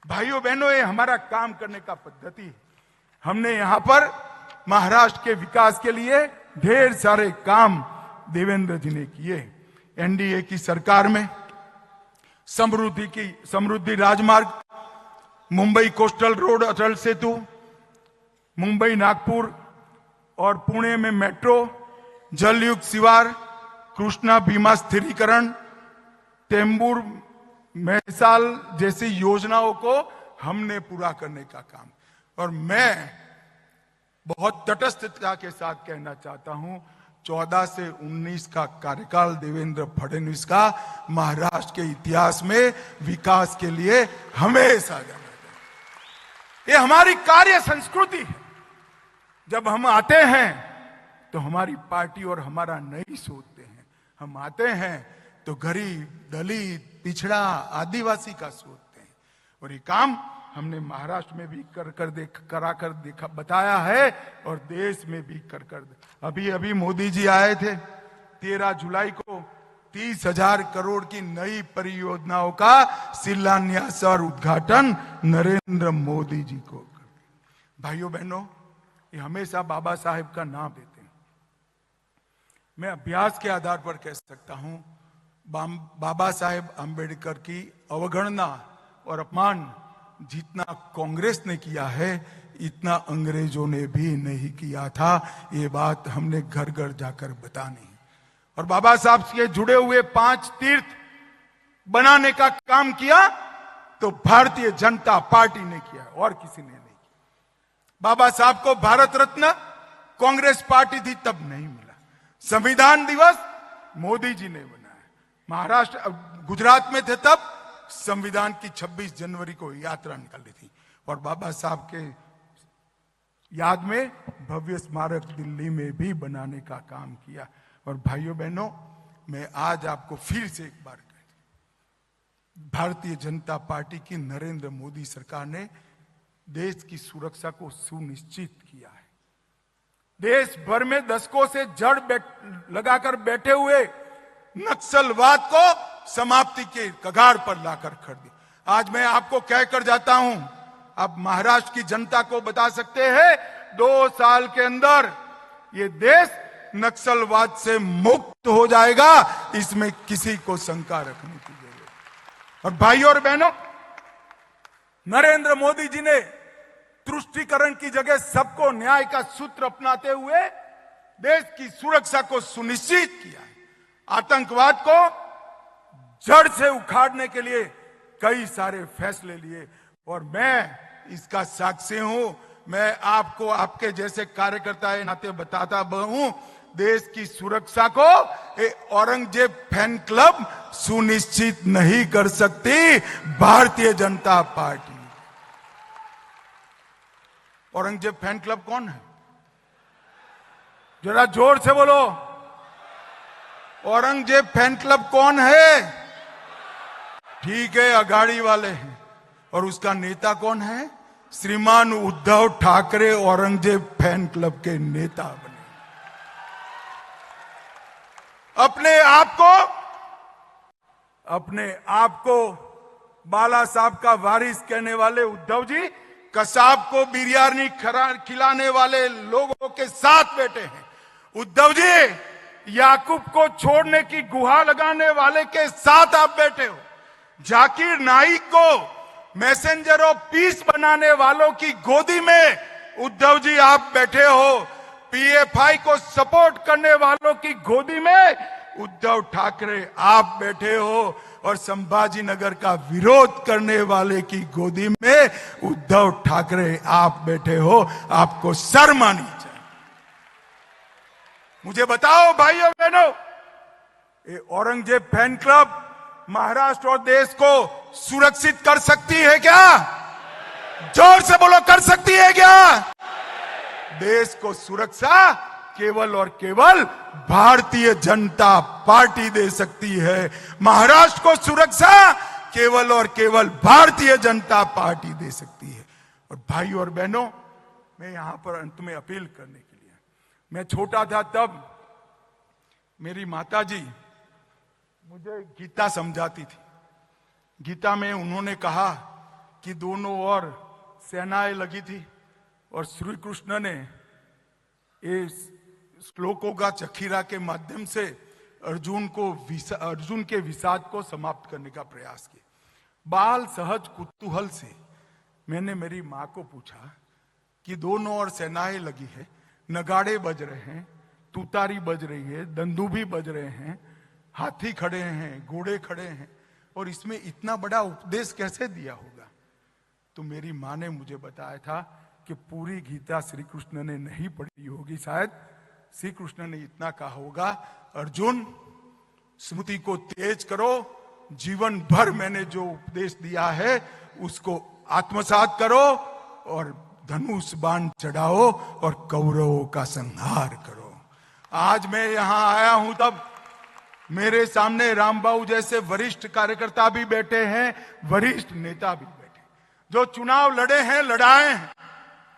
भाइयों बहनों, ये हमारा काम करने का पद्धति है। हमने यहां पर महाराष्ट्र के विकास के लिए ढेर सारे काम देवेंद्र जी ने किए। एनडीए की सरकार में समृद्धि राजमार्ग, मुंबई कोस्टल रोड अटल सेतु, मुंबई नागपुर और पुणे में मेट्रो, जलयुक्त शिवार, कृष्णा भीमा स्थिरीकरण, तेंबूर मैसाल जैसी योजनाओं को हमने पूरा करने का काम। और मैं बहुत तटस्थता के साथ कहना चाहता हूं, 14 से 19 का कार्यकाल देवेंद्र फडणवीस का महाराष्ट्र के इतिहास में विकास के लिए हमेशा जाना जाए। ये हमारी कार्य संस्कृति है। जब हम आते हैं तो हमारी पार्टी और हमारा नहीं सोचते हैं। हम आते हैं तो गरीब, दलित, पिछड़ा, आदिवासी का सोचते हैं। और ये काम हमने महाराष्ट्र में भी कराकर देखा, बताया है, और देश में भी कर अभी मोदी जी आए थे। 13 जुलाई को 30,000 करोड़ की नई परियोजनाओं का शिलान्यास और उद्घाटन नरेंद्र मोदी जी को कर। भाइयों बहनों, ये हमेशा बाबा साहेब का नाम लेते हैं। मैं अभ्यास के आधार पर कह सकता हूं, बाबा साहेब अंबेडकर की अवगणना और अपमान जितना कांग्रेस ने किया है, इतना अंग्रेजों ने भी नहीं किया था। ये बात हमने घर घर जाकर बतानी है। और बाबा साहब से जुड़े हुए 5 तीर्थ बनाने का काम किया तो भारतीय जनता पार्टी ने किया, और किसी ने नहीं किया। बाबा साहब को भारत रत्न कांग्रेस पार्टी थी तब नहीं मिला। संविधान दिवस मोदी जी ने बनाया। महाराष्ट्र, गुजरात में थे तब संविधान की 26 जनवरी को यात्रा निकाली थी। और बाबा साहब के याद में भव्य स्मारक दिल्ली में भी बनाने का काम किया। और भाइयों बहनों, मैं आज आपको फिर से एक बार भारतीय जनता पार्टी की नरेंद्र मोदी सरकार ने देश की सुरक्षा को सुनिश्चित किया है। देश भर में दशकों से जड़ लगाकर बैठे हुए नक्सलवाद को समाप्ति के कगार पर लाकर खड़ दिया। आज मैं आपको कहकर जाता हूं, आप महाराष्ट्र की जनता को बता सकते हैं, 2 साल के अंदर ये देश नक्सलवाद से मुक्त हो जाएगा। इसमें किसी को शंका रखने की जरूरत। और भाइयों और बहनों, नरेंद्र मोदी जी ने तुष्टीकरण की जगह सबको न्याय का सूत्र अपनाते हुए देश की सुरक्षा को सुनिश्चित किया है। आतंकवाद को जड़ से उखाड़ने के लिए कई सारे फैसले लिए, और मैं इसका साक्षी हूं। मैं आपको आपके जैसे कार्यकर्ता के नाते बताता हूं, देश की सुरक्षा को औरंगजेब फैन क्लब सुनिश्चित नहीं कर सकती, Bharatiya Janata party. Aurangzeb fan club कौन है? जरा जोर से बोलो। औरंगजेब फैन क्लब कौन है? ठीक है, अघाड़ी वाले हैं। और उसका नेता कौन है? श्रीमान उद्धव ठाकरे औरंगजेब फैन क्लब के नेता बने। अपने आप को बाला साहब का वारिस कहने वाले उद्धव जी कसाब को बिरयानी खिलाने वाले लोगों के साथ बैठे हैं। उद्धव जी याकूब को छोड़ने की गुहार लगाने वाले के साथ आप बैठे हो। जाकिर नाइक को मैसेंजर ऑफ पीस बनाने वालों की गोदी में उद्धव जी आप बैठे हो। पीएफआई को सपोर्ट करने वालों की गोदी में उद्धव ठाकरे आप बैठे हो। और संभाजी नगर का विरोध करने वाले की गोदी में उद्धव ठाकरे आप बैठे हो। आपको शर्म आनी चाहिए। मुझे बताओ भाइयों बहनों, ये औरंगजेब फैन क्लब महाराष्ट्र और देश को सुरक्षित कर सकती है क्या? जोर से बोलो, कर सकती है क्या? देश को सुरक्षा केवल और केवल भारतीय जनता पार्टी दे सकती है। महाराष्ट्र को सुरक्षा केवल और केवल भारतीय जनता पार्टी दे सकती है। और भाइयों और बहनों, मैं यहां पर अंत में अपील करने के लिए, मैं छोटा था तब मेरी माताजी मुझे गीता समझाती थी। गीता में उन्होंने कहा कि दोनों ओर सेनाएं लगी थी और श्री कृष्ण ने इस श्लोकों का चखीरा के माध्यम से अर्जुन के विषाद को समाप्त करने का प्रयास किया। बाल सहज कुतूहल से मैंने मेरी माँ को पूछा कि दोनों ओर सेनाएं लगी है, नगाड़े बज रहे हैं, तुतारी बज रही है, दंदूभी बज रहे हैं, हाथी खड़े हैं, घोड़े खड़े हैं, और इसमें इतना बड़ा उपदेश कैसे दिया होगा? तो मेरी माँ ने मुझे बताया था कि पूरी गीता श्री कृष्ण ने नहीं पढ़ी होगी, शायद श्री कृष्ण ने इतना कहा होगा, अर्जुन स्मृति को तेज करो, जीवन भर मैंने जो उपदेश दिया है उसको आत्मसात करो और धनुष बाण चढ़ाओ और कौरवों का संहार करो। आज मैं यहां आया हूं तब मेरे सामने रामबाबू जैसे वरिष्ठ कार्यकर्ता भी बैठे हैं, वरिष्ठ नेता भी बैठे, जो चुनाव लड़े हैं, लड़ाए हैं।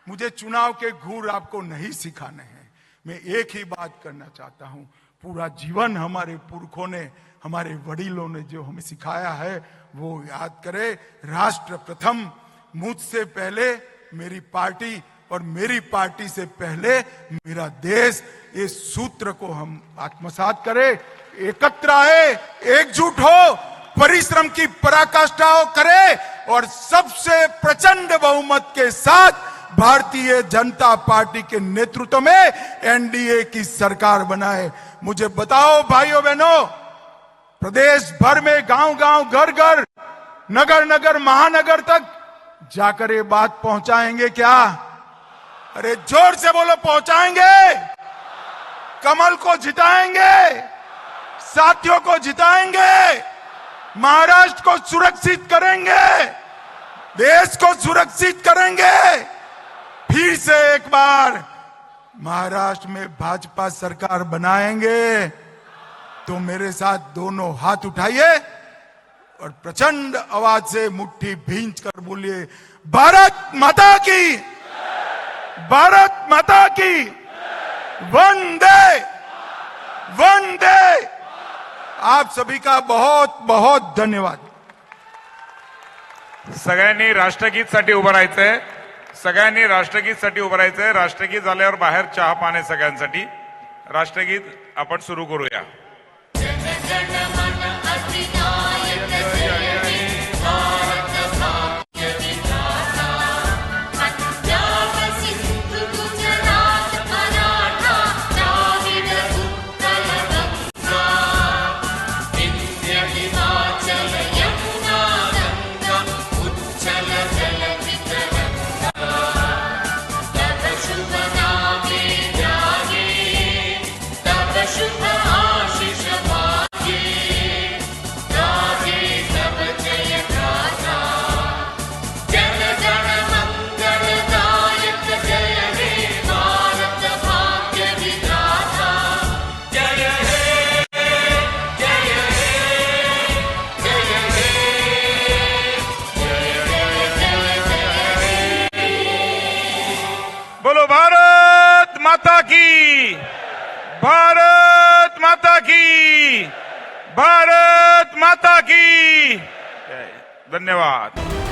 मुझे चुनाव के गुर आपको नहीं सिखाने हैं। मैं एक ही बात करना चाहता हूं, पूरा जीवन हमारे पुरखों ने, हमारे वडीलों ने जो हमें सिखाया है वो याद करें। राष्ट्र प्रथम, मुझसे पहले मेरी पार्टी और मेरी पार्टी से पहले मेरा देश, इस सूत्र को हम आत्मसात करें, एकत्र आए, एकजुट हो, परिश्रम की पराकाष्ठा करे और सबसे प्रचंड बहुमत के साथ भारतीय जनता पार्टी के नेतृत्व में एनडीए की सरकार बनाए। मुझे बताओ भाइयों बहनों, प्रदेश भर में गांव गांव, घर घर, नगर नगर, महानगर तक जाकर ये बात पहुंचाएंगे क्या? अरे जोर से बोलो, पहुंचाएंगे? कमल को जिताएंगे, साथियों को जिताएंगे, महाराष्ट्र को सुरक्षित करेंगे, देश को सुरक्षित करेंगे। फिर से एक बार महाराष्ट्र में भाजपा सरकार बनाएंगे तो मेरे साथ दोनों हाथ उठाइए और प्रचंड आवाज से मुट्ठी भींच कर बोलिए, भारत माता की, भारत माता की, वंदे वंदे। आप सभी का बहुत बहुत धन्यवाद। सगळ्यांनी राष्ट्रगीतसाठी उभं राहायचंय, सगळ्यांनी राष्ट्रगीतसाठी उभं राहायचंय। राष्ट्रगीत झाल्यावर बाहेर चहा पाणी सगळ्यांसाठी। राष्ट्रगीत आपण सुरू करूया। बोलो भारत माता की, भारत माता की, भारत माता की। धन्यवाद।